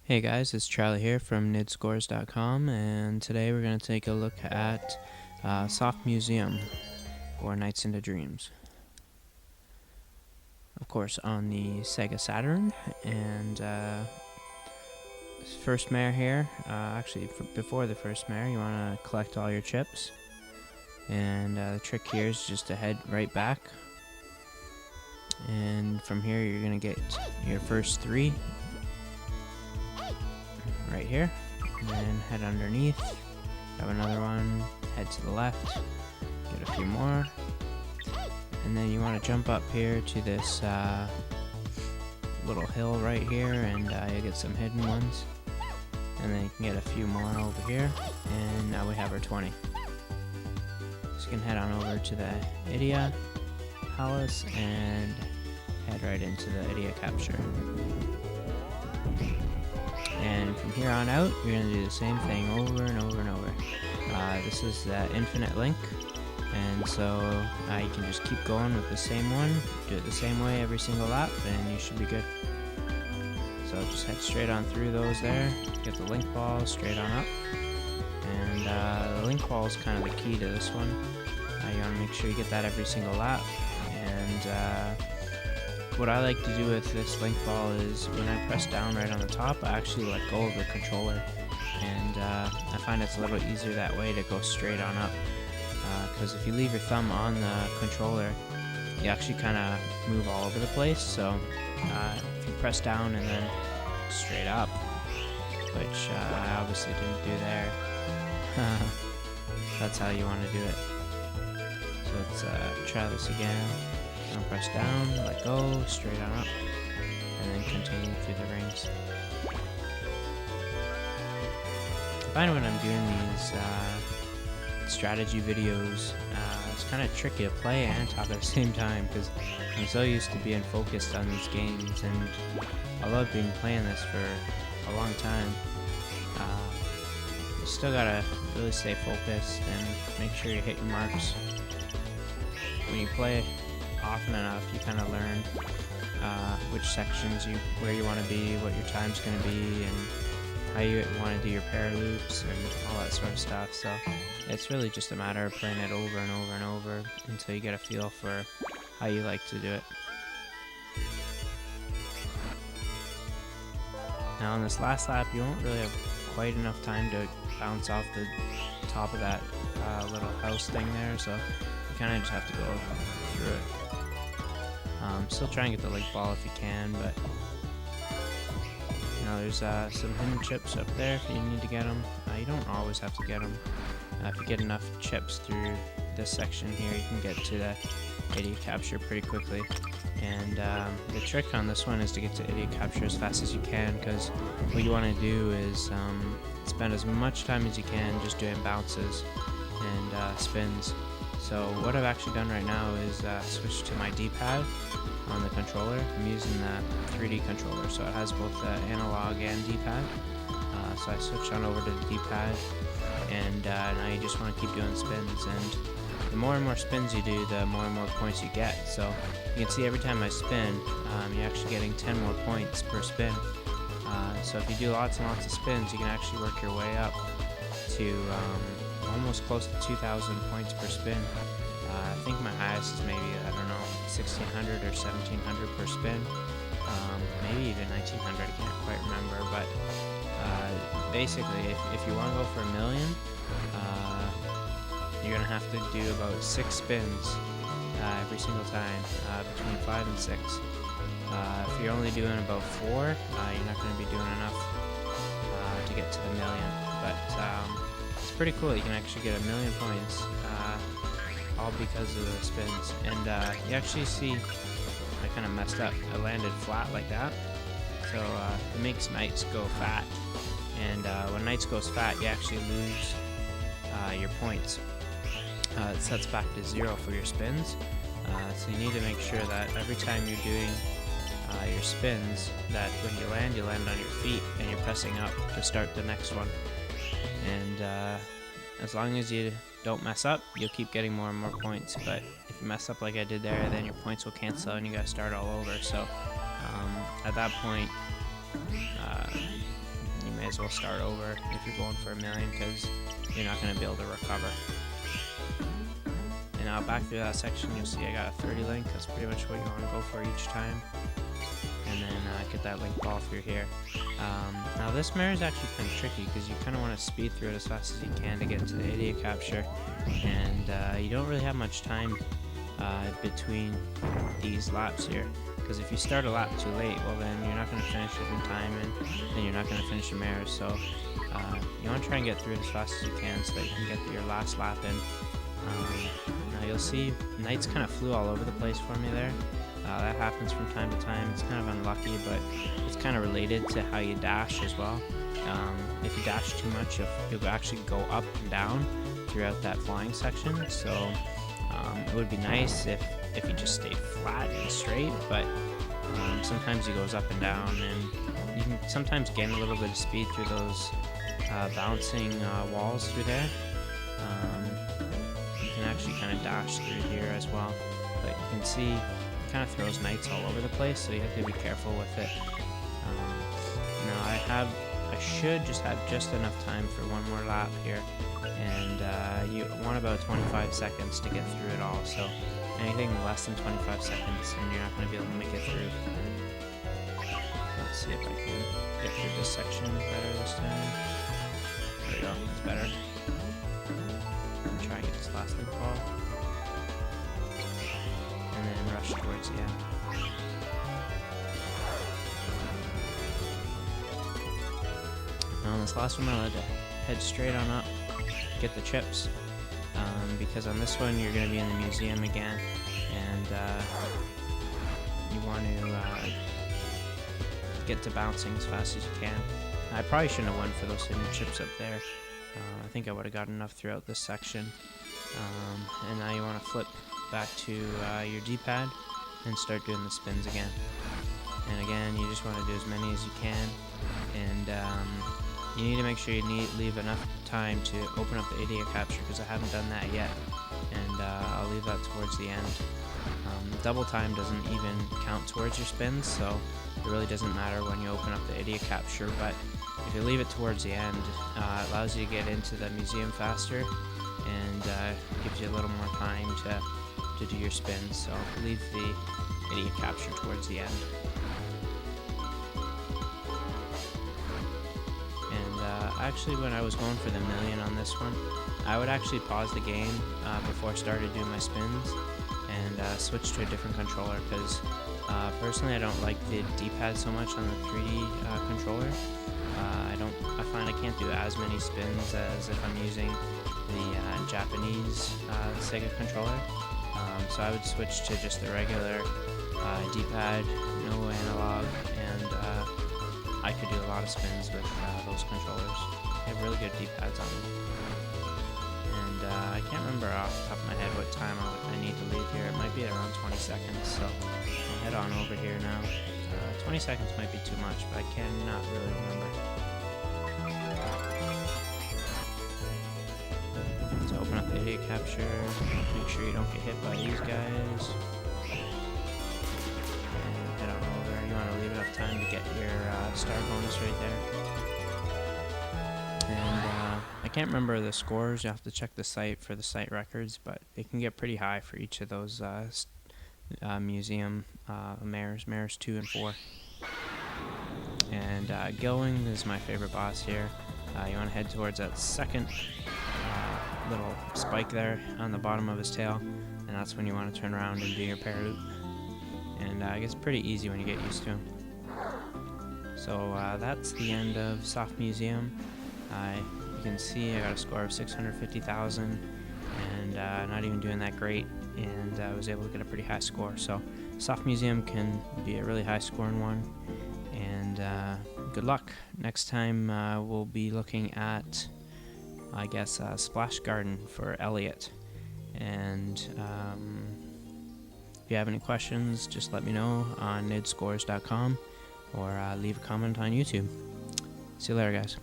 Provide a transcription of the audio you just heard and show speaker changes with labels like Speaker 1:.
Speaker 1: Hey guys, it's Charlie here from nidscores.com, and today we're going to take a look at Soft Museum or Nights into Dreams. Of course, on the Sega Saturn, and first mare here, before the first mare, you want to collect all your chips, and the trick here is just to head right back, and from here you're going to get your first three right here, and then head underneath, grab another one, head to the left, get a few more, and then you want to jump up here to this little hill right here, and you get some hidden ones, and then you can get a few more over here, and now we have our 20. So you can head on over to the Idia Palace and head right into the Idia capture. And from here on out, you're going to do the same thing over and over and over. This is the infinite link, and so you can just keep going with the same one, do it the same way every single lap, and you should be good. So just head straight on through those there, get the link ball straight on up, and the link ball is kind of the key to this one. You want to make sure you get that every single lap, and what I like to do with this link ball is when I press down right on the top, I actually let go of the controller, and I find it's a little easier that way to go straight on up, because if you leave your thumb on the controller, you actually kind of move all over the place. So if you press down and then straight up, which I obviously didn't do there, that's how you want to do it. So let's try this again. Press down, let go, straight on up, and then continue through the rings. I find when I'm doing these strategy videos, it's kind of tricky to play and talk at the same time, because I'm so used to being focused on these games, and although I've been playing this for a long time, you still gotta really stay focused and make sure you hit your marks. When you play often enough, you kind of learn which sections where you want to be, what your time's going to be, and how you want to do your pair loops and all that sort of stuff. So it's really just a matter of playing it over and over and over until you get a feel for how you like to do it. Now on this last lap, you won't really have quite enough time to bounce off the top of that little house thing there, so you kind of just have to go through it. Still try and get the link ball if you can, but there's some hidden chips up there if you need to get them. You don't always have to get them. If you get enough chips through this section here, you can get to the Idia capture pretty quickly. And the trick on this one is to get to Idia capture as fast as you can, because what you want to do is spend as much time as you can just doing bounces and spins. So what I've actually done right now is switch to my D-pad on the controller. I'm using the 3D controller, so it has both the analog and D-pad. So I switched on over to the D-pad, and now you just want to keep doing spins. And the more and more spins you do, the more and more points you get. So you can see every time I spin, you're actually getting 10 more points per spin. So if you do lots and lots of spins, you can actually work your way up to almost close to 2,000 points per spin. I think my highest is maybe, 1,600 or 1,700 per spin. Maybe even 1,900, I can't quite remember. But basically, if you want to go for a million, you're going to have to do about 6 spins every single time, between 5 and 6. If you're only doing about 4, you're not going to be doing enough to get to the million. But it's pretty cool. You can actually get 1 million points, all because of the spins. And you actually see I kind of messed up. I landed flat like that, so it makes Knights go fat. And when Knights goes fat, you actually lose your points. It sets back to 0 for your spins. So you need to make sure that every time you're doing your spins, that when you land on your feet and you're pressing up to start the next one. And as long as you don't mess up, you'll keep getting more and more points. But if you mess up like I did there, then your points will cancel and you gotta start all over. So at that point, you may as well start over if you're going for a million, because you're not going to be able to recover. And now back through that section, you'll see I got a 30 link. That's pretty much what you want to go for each time. And then get that link ball through here. Now this mare is actually kind of tricky because you kind of want to speed through it as fast as you can to get to the idiot capture, and you don't really have much time between these laps here, because if you start a lap too late, well then you're not going to finish it in time, and then you're not going to finish your mare. So you want to try and get through it as fast as you can so that you can get your last lap in. Now you'll see knights kind of flew all over the place for me there. That happens from time to time. It's kind of unlucky, but it's kind of related to how you dash as well. If you dash too much, you'll actually go up and down throughout that flying section. So it would be nice if you just stayed flat and straight, but sometimes it goes up and down, and you can sometimes gain a little bit of speed through those bouncing walls through there. You can actually kind of dash through here as well, but you can see kind of throws knights all over the place, so you have to be careful with it. Now I should just have just enough time for one more lap here, and you want about 25 seconds to get through it all, so anything less than 25 seconds and you're not going to be able to make it through. Let's see if I can get through this section better this time. There we go, it's better. Try and get this last link ball. And then rush towards the end. Now on this last one, I had to head straight on up, get the chips, because on this one you're going to be in the museum again, and you want to get to bouncing as fast as you can. I probably shouldn't have went for those hidden chips up there. I think I would have got enough throughout this section. And now you want to flip back to your D-pad and start doing the spins again. And again, you just want to do as many as you can, and you need to make sure you leave enough time to open up the idiot capture, because I haven't done that yet, and I'll leave that towards the end. Double time doesn't even count towards your spins, so it really doesn't matter when you open up the idiot capture, but if you leave it towards the end, it allows you to get into the museum faster, and gives you a little more time to do your spins, so leave the idiot capture towards the end. Actually, when I was going for the million on this one, I would actually pause the game before I started doing my spins and switch to a different controller, because personally I don't like the D-pad so much on the 3D controller. I find I can't do as many spins as if I'm using the Japanese Sega controller. So I would switch to just the regular D-pad, no analog, and I could do a lot of spins with those controllers. They have really good D-pads on them. And I can't remember off the top of my head what time I need to leave here. It might be around 20 seconds, so I'll head on over here now. 20 seconds might be too much, but I cannot really remember. So open up the idiot capture, make sure you don't get hit by these guys. Head on over. You want to leave enough time to get your star bonus right there. And I can't remember the scores. You have to check the site for the site records, but they can get pretty high for each of those museum mares 2 and 4. And Gelwing is my favorite boss here. You want to head towards that second little spike there on the bottom of his tail, and that's when you want to turn around and do your paraloop. And it gets pretty easy when you get used to him. So that's the end of Soft Museum. You can see I got a score of 650,000, and not even doing that great, and I was able to get a pretty high score. So Soft Museum can be a really high scoring one, and good luck. Next time we'll be looking at, I guess, Splash Garden for Elliot. And if you have any questions, just let me know on nidscores.com or leave a comment on YouTube. See you later, guys.